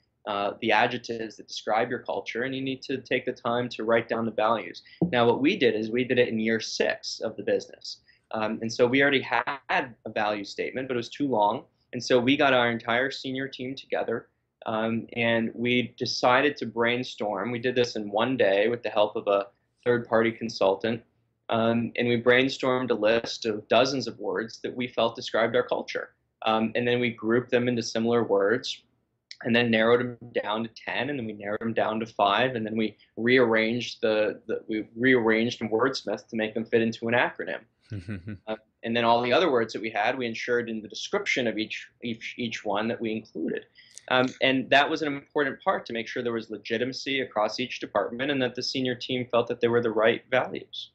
the adjectives that describe your culture, and you need to take the time to write down the values. Now, what we did is we did it in year 6 of the business. And so we already had a value statement, but it was too long. And so we got our entire senior team together, and we decided to brainstorm. We did this in one day with the help of a third-party consultant. And we brainstormed a list of dozens of words that we felt described our culture. And then we grouped them into similar words, and then narrowed them down to 10, and then we narrowed them down to 5, and then we rearranged and wordsmithed to make them fit into an acronym. And then all the other words that we had, we ensured in the description of each one that we included. And that was an important part to make sure there was legitimacy across each department and that the senior team felt that they were the right values.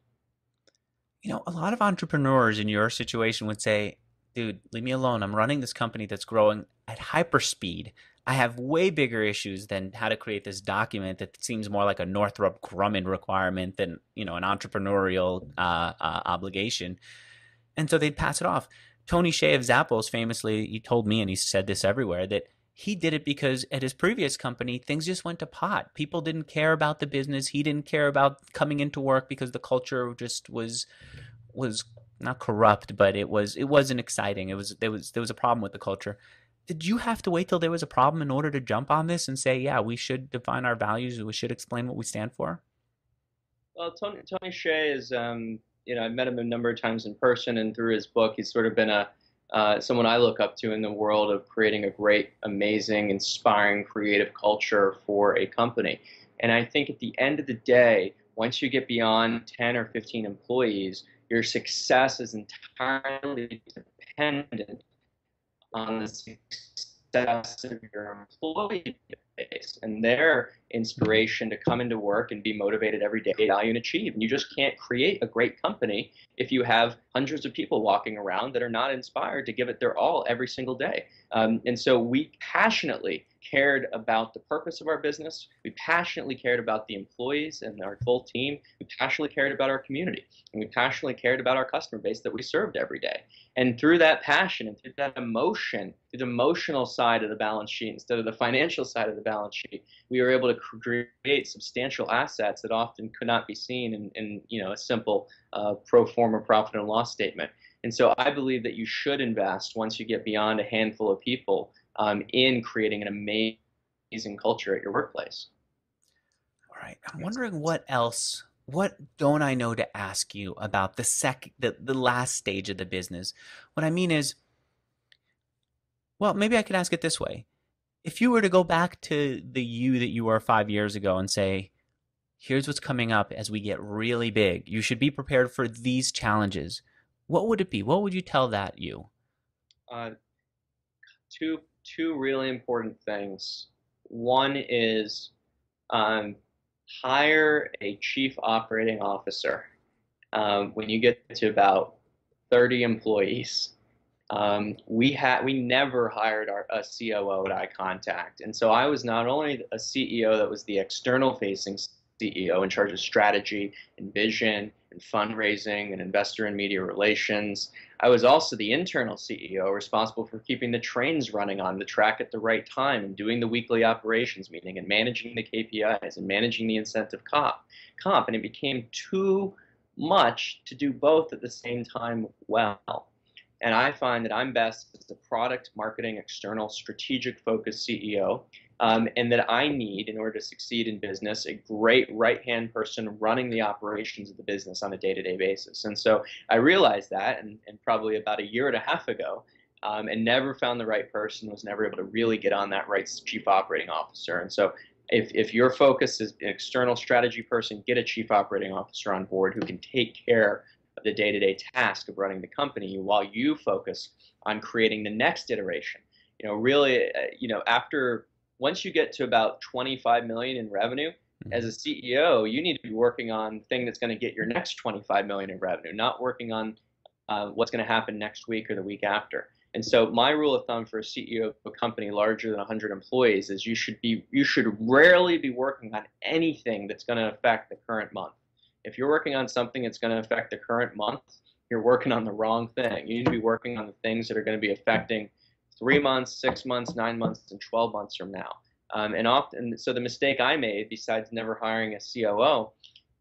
A lot of entrepreneurs in your situation would say, dude, leave me alone. I'm running this company that's growing at hyper speed. I have way bigger issues than how to create this document that seems more like a Northrop Grumman requirement than, an entrepreneurial obligation. And so they'd pass it off. Tony Hsieh of Zappos famously, he told me, and he said this everywhere, that he did it because at his previous company, things just went to pot. People didn't care about the business. He didn't care about coming into work because the culture just was not corrupt, but it wasn't exciting. There was a problem with the culture. Did you have to wait till there was a problem in order to jump on this and say, yeah, we should define our values, we should explain what we stand for?
Well, Tony Hsieh is, I've met him a number of times in person, and through his book, he's sort of been a someone I look up to in the world of creating a great, amazing, inspiring, creative culture for a company. And I think at the end of the day, once you get beyond 10 or 15 employees, your success is entirely dependent on the success of your employee base and their inspiration to come into work and be motivated every day, value, and achieve. And you just can't create a great company if you have hundreds of people walking around that are not inspired to give it their all every single day. And so we passionately cared about the purpose of our business. We passionately cared about the employees and our full team. We passionately cared about our community. And we passionately cared about our customer base that we served every day. And through that passion and through that emotion, through the emotional side of the balance sheet instead of the financial side of the balance sheet, we were able to create substantial assets that often could not be seen in a simple pro forma profit and loss statement. And so I believe that you should invest once you get beyond a handful of people in creating an amazing culture at your workplace.
All right. I'm wondering what don't I know to ask you about the last stage of the business? What I mean is, well, maybe I could ask it this way. If you were to go back to the you that you were 5 years ago and say, here's what's coming up as we get really big, you should be prepared for these challenges. What would it be? What would you tell that you?
Uh, two really important things. One is um, hire a chief operating officer when you get to about 30 employees. We never hired a COO at iContact, and so I was not only a CEO that was the external facing CEO in charge of strategy and vision and fundraising and investor and media relations. I was also the internal CEO responsible for keeping the trains running on the track at the right time and doing the weekly operations meeting and managing the KPIs and managing the incentive comp. And it became too much to do both at the same time well. And I find that I'm best as a product marketing, external, strategic focused CEO. And that I need, in order to succeed in business, a great right-hand person running the operations of the business on a day-to-day basis. And so I realized that, and probably about a year and a half ago, and never found the right person, was never able to really get on that right chief operating officer. And so if your focus is an external strategy person, get a chief operating officer on board who can take care of the day-to-day task of running the company while you focus on creating the next iteration. Really, after once you get to about 25 million in revenue, as a CEO, you need to be working on the thing that's going to get your next 25 million in revenue, not working on what's going to happen next week or the week after. And so my rule of thumb for a CEO of a company larger than 100 employees is you should rarely be working on anything that's going to affect the current month. If you're working on something that's going to affect the current month, you're working on the wrong thing. You need to be working on the things that are going to be affecting 3 months, 6 months, 9 months, and 12 months from now. So the mistake I made, besides never hiring a COO,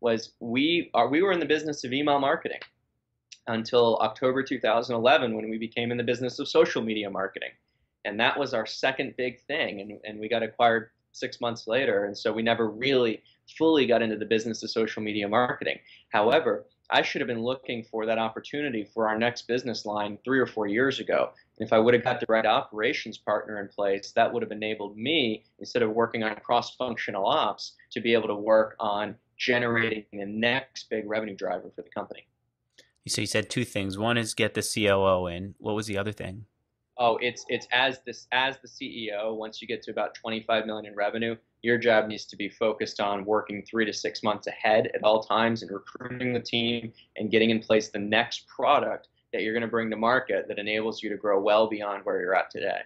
was we were in the business of email marketing until October 2011, when we became in the business of social media marketing. And that was our second big thing. And we got acquired 6 months later. And so we never really fully got into the business of social media marketing. However, I should have been looking for that opportunity for our next business line 3 or 4 years ago. And if I would have got the right operations partner in place, that would have enabled me, instead of working on cross-functional ops, to be able to work on generating the next big revenue driver for the company.
So you said two things. One is get the COO in. What was the other thing?
Oh, it's as the CEO, once you get to about 25 million in revenue, your job needs to be focused on working 3 to 6 months ahead at all times and recruiting the team and getting in place the next product that you're going to bring to market that enables you to grow well beyond where you're at today.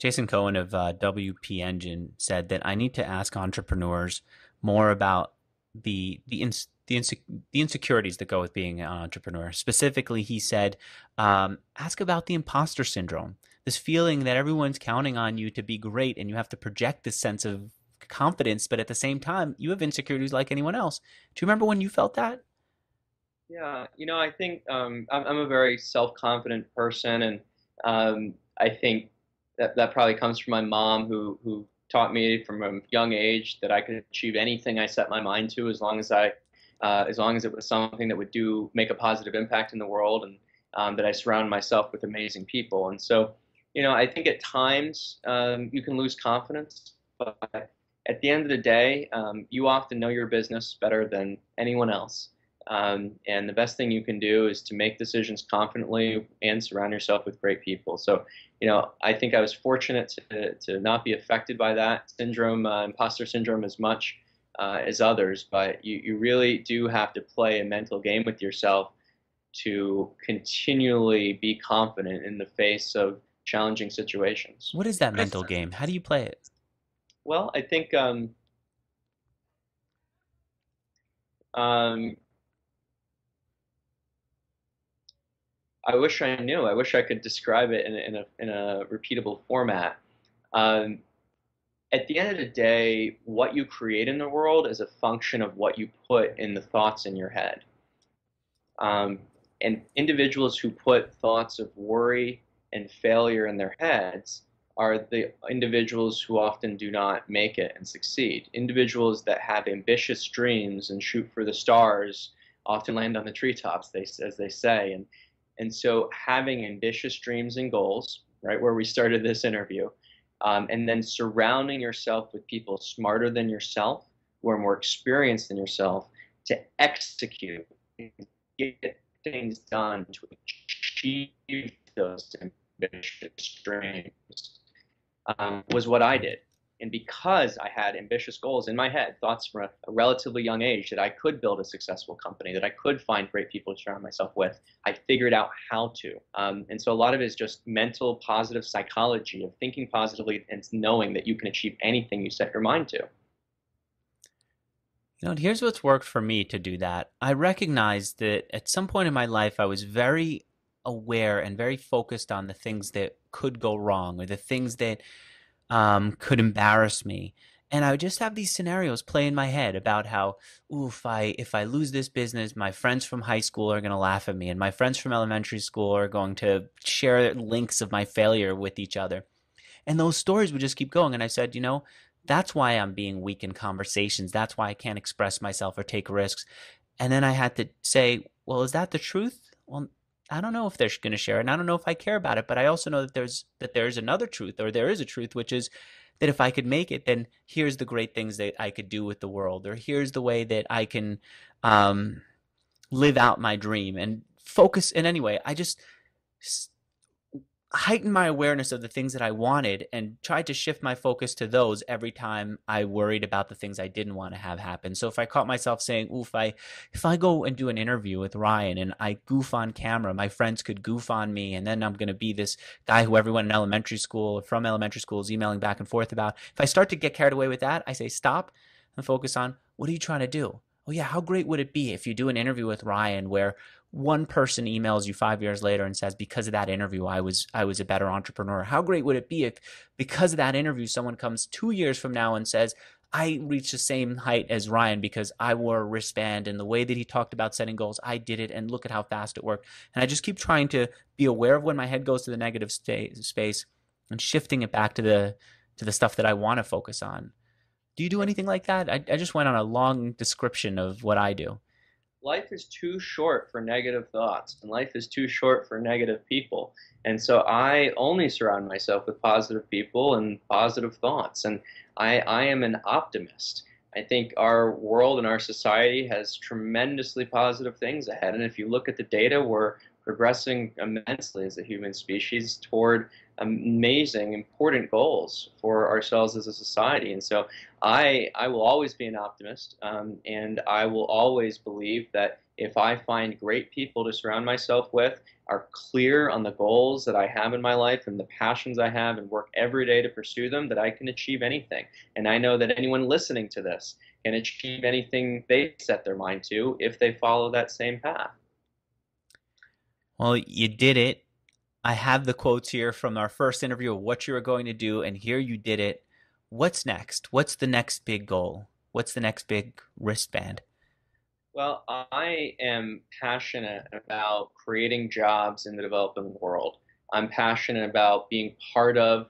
Jason Cohen of WP Engine said that I need to ask entrepreneurs more about the insecurities that go with being an entrepreneur. Specifically, he said, ask about the imposter syndrome, this feeling that everyone's counting on you to be great, and you have to project this sense of confidence, but at the same time, you have insecurities like anyone else. Do you remember when you felt that?
Yeah, I think I'm a very self-confident person, and I think that probably comes from my mom, who taught me from a young age that I could achieve anything I set my mind to, as long as it was something that would do make a positive impact in the world, and that I surround myself with amazing people. And so, I think at times you can lose confidence, but at the end of the day, you often know your business better than anyone else. And the best thing you can do is to make decisions confidently and surround yourself with great people. So, I think I was fortunate to not be affected by that syndrome, imposter syndrome, as much as others. But you really do have to play a mental game with yourself to continually be confident in the face of challenging situations.
What is that mental game? How do you play it?
Well, I think um, I wish I knew. I wish I could describe it in a repeatable format. Um, at the end of the day, what you create in the world is a function of what you put in the thoughts in your head. Um, and individuals who put thoughts of worry and failure in their heads are the individuals who often do not make it and succeed. Individuals that have ambitious dreams and shoot for the stars often land on the treetops, as they say. And so having ambitious dreams and goals, right where we started this interview, and then surrounding yourself with people smarter than yourself, who are more experienced than yourself, to execute, get things done to achieve those ambitious dreams, was what I did. And because I had ambitious goals in my head, thoughts from a relatively young age that I could build a successful company, that I could find great people to surround myself with, I figured out how to. And so a lot of it is just mental, positive psychology of thinking positively and knowing that you can achieve anything you set your mind to.
Here's what's worked for me to do that. I recognized that at some point in my life, I was very aware and very focused on the things that could go wrong or the things that could embarrass me. And I would just have these scenarios play in my head about how, ooh, if I lose this business, my friends from high school are going to laugh at me, and my friends from elementary school are going to share links of my failure with each other. And those stories would just keep going. And I said, that's why I'm being weak in conversations. That's why I can't express myself or take risks. And then I had to say, well, is that the truth? Well, I don't know if they're going to share it, and I don't know if I care about it. But I also know that there's another truth, or there is a truth, which is that if I could make it, then here's the great things that I could do with the world, or here's the way that I can um, live out my dream and focus. And anyway, I just heightened my awareness of the things that I wanted and tried to shift my focus to those every time I worried about the things I didn't want to have happen. So if I caught myself saying, "Ooh, if I go and do an interview with Ryan and I goof on camera, my friends could goof on me, and then I'm going to be this guy who everyone in elementary school from elementary school is emailing back and forth about." If I start to get carried away with that, I say stop and focus on, what are you trying to do? Oh yeah, how great would it be if you do an interview with Ryan where one person emails you 5 years later and says, because of that interview, I was a better entrepreneur. How great would it be if, because of that interview, someone comes 2 years from now and says, I reached the same height as Ryan because I wore a wristband, and the way that he talked about setting goals, I did it, and look at how fast it worked. And I just keep trying to be aware of when my head goes to the negative space and shifting it back to the stuff that I want to focus on. Do you do anything like that? I just went on a long description of what I do.
Life is too short for negative thoughts, and life is too short for negative people. And so I only surround myself with positive people and positive thoughts. And I am an optimist. I think our world and our society has tremendously positive things ahead. And if you look at the data, we're progressing immensely as a human species toward amazing, important goals for ourselves as a society. And so I will always be an optimist, and I will always believe that if I find great people to surround myself with, are clear on the goals that I have in my life and the passions I have, and work every day to pursue them, that I can achieve anything. And I know that anyone listening to this can achieve anything they set their mind to if they follow that same path.
Well, you did it. I have the quotes here from our first interview of what you were going to do, and here you did it. What's next? What's the next big goal? What's the next big wristband?
Well, I am passionate about creating jobs in the developing world. I'm passionate about being part of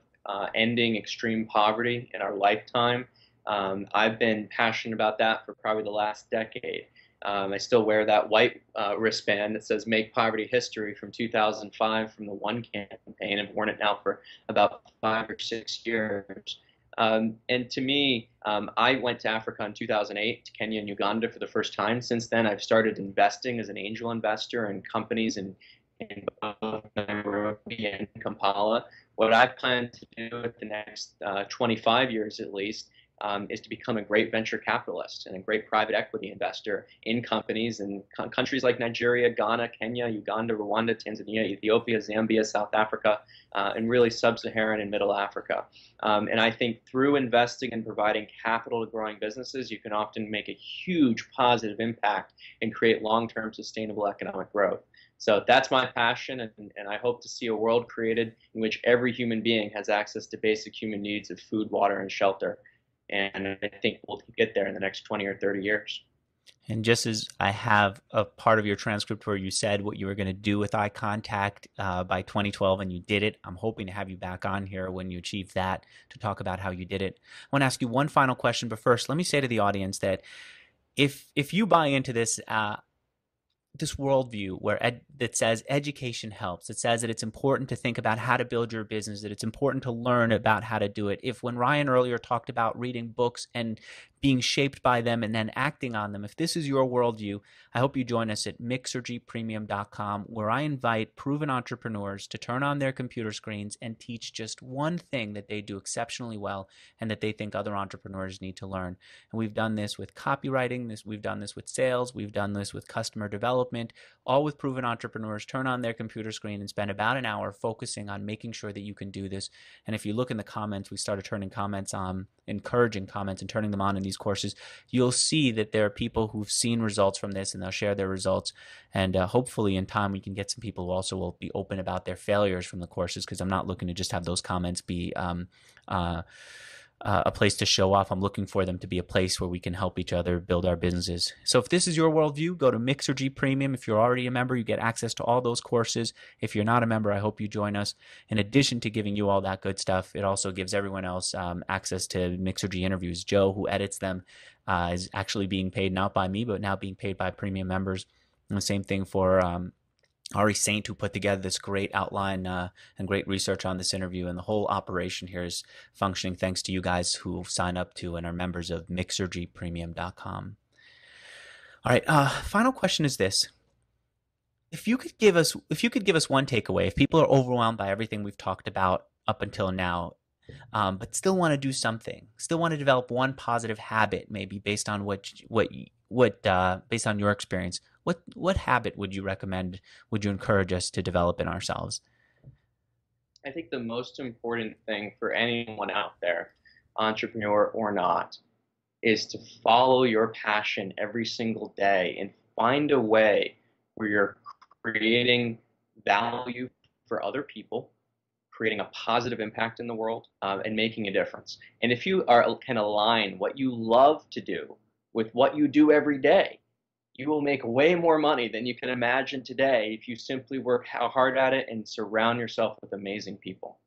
ending extreme poverty in our lifetime. I've been passionate about that for probably the last decade. I still wear that white wristband that says "Make Poverty History" from 2005 from the One campaign. I've worn it now for about 5 or 6 years. And to me, I went to Africa in 2008, to Kenya and Uganda for the first time. Since then, I've started investing as an angel investor in companies in both Nairobi and Kampala. What I plan to do with the next 25 years at least is to become a great venture capitalist and a great private equity investor in companies in countries like Nigeria, Ghana, Kenya, Uganda, Rwanda, Tanzania, Ethiopia, Zambia, South Africa, and really sub-Saharan and Middle Africa. And I think through investing and providing capital to growing businesses, you can often make a huge positive impact and create long-term sustainable economic growth. So that's my passion, and I hope to see a world created in which every human being has access to basic human needs of food, water, and shelter. And I think we'll get there in the next 20 or 30 years.
And just as I have a part of your transcript where you said what you were going to do with iContact by 2012 and you did it, I'm hoping to have you back on here when you achieve that to talk about how you did it. I want to ask you one final question, but first, let me say to the audience that if you buy into this worldview that says education helps. It says that it's important to think about how to build your business, that it's important to learn about how to do it. If when Ryan earlier talked about reading books and being shaped by them and then acting on them, if this is your worldview, I hope you join us at mixergypremium.com, where I invite proven entrepreneurs to turn on their computer screens and teach just one thing that they do exceptionally well and that they think other entrepreneurs need to learn. And we've done this with copywriting, we've done this with sales, we've done this with customer development, all with proven entrepreneurs. Turn on their computer screen and spend about an hour focusing on making sure that you can do this. And if you look in the comments, we started turning comments on, encouraging comments and turning them on in these courses. You'll see that there are people who've seen results from this and they'll share their results. And hopefully in time we can get some people who also will be open about their failures from the courses, because I'm not looking to just have those comments be a place to show off. I'm looking for them to be a place where we can help each other build our businesses. So if this is your worldview, go to Mixergy Premium. If you're already a member, you get access to all those courses. If you're not a member, I hope you join us. In addition to giving you all that good stuff, it also gives everyone else access to Mixergy interviews. Joe, who edits them, is actually being paid not by me, but now being paid by premium members. And the same thing for Ari Saint, who put together this great outline and great research on this interview. And the whole operation here is functioning thanks to you guys who sign up to and are members of mixergypremium.com. All right, final question is this. If you could give us one takeaway, if people are overwhelmed by everything we've talked about up until now, but still want to do something, still want to develop one positive habit, maybe based on based on your experience, what habit would you recommend, would you encourage us to develop in ourselves?
I think the most important thing for anyone out there, entrepreneur or not, is to follow your passion every single day and find a way where you're creating value for other people, creating a positive impact in the world, and making a difference. And if you can align what you love to do with what you do every day, you will make way more money than you can imagine today if you simply work hard at it and surround yourself with amazing people.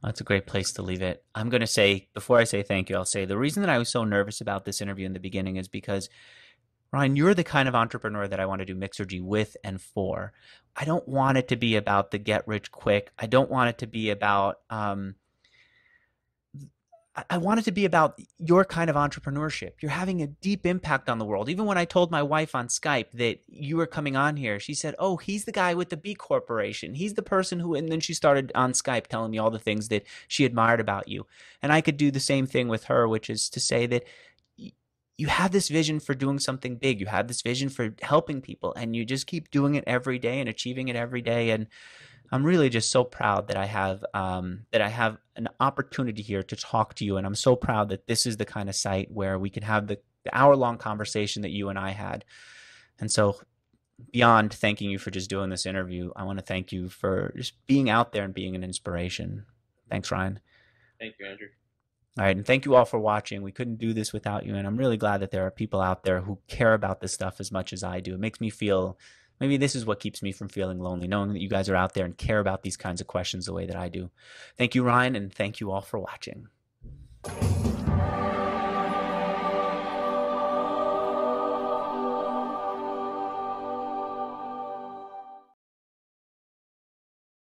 That's a great place to leave it. I'm going to say, before I say thank you, I'll say the reason that I was so nervous about this interview in the beginning is because, Ryan, you're the kind of entrepreneur that I want to do Mixergy with and for. I don't want it to be about the get rich quick. I don't want it to be about I want it to be about your kind of entrepreneurship. You're having a deep impact on the world. Even when I told my wife on Skype that you were coming on here, she said, "Oh, he's the guy with the B Corporation. He's the person who," and then she started on Skype telling me all the things that she admired about you. And I could do the same thing with her, which is to say that you have this vision for doing something big. You have this vision for helping people, and you just keep doing it every day and achieving it every day. And I'm really just so proud that I have an opportunity here to talk to you, and I'm so proud that this is the kind of site where we can have the hour-long conversation that you and I had. And so, beyond thanking you for just doing this interview, I want to thank you for just being out there and being an inspiration. Thanks, Ryan.
Thank you, Andrew.
All right, and thank you all for watching. We couldn't do this without you, and I'm really glad that there are people out there who care about this stuff as much as I do. It makes me feel maybe this is what keeps me from feeling lonely, knowing that you guys are out there and care about these kinds of questions the way that I do. Thank you, Ryan, and thank you all for watching.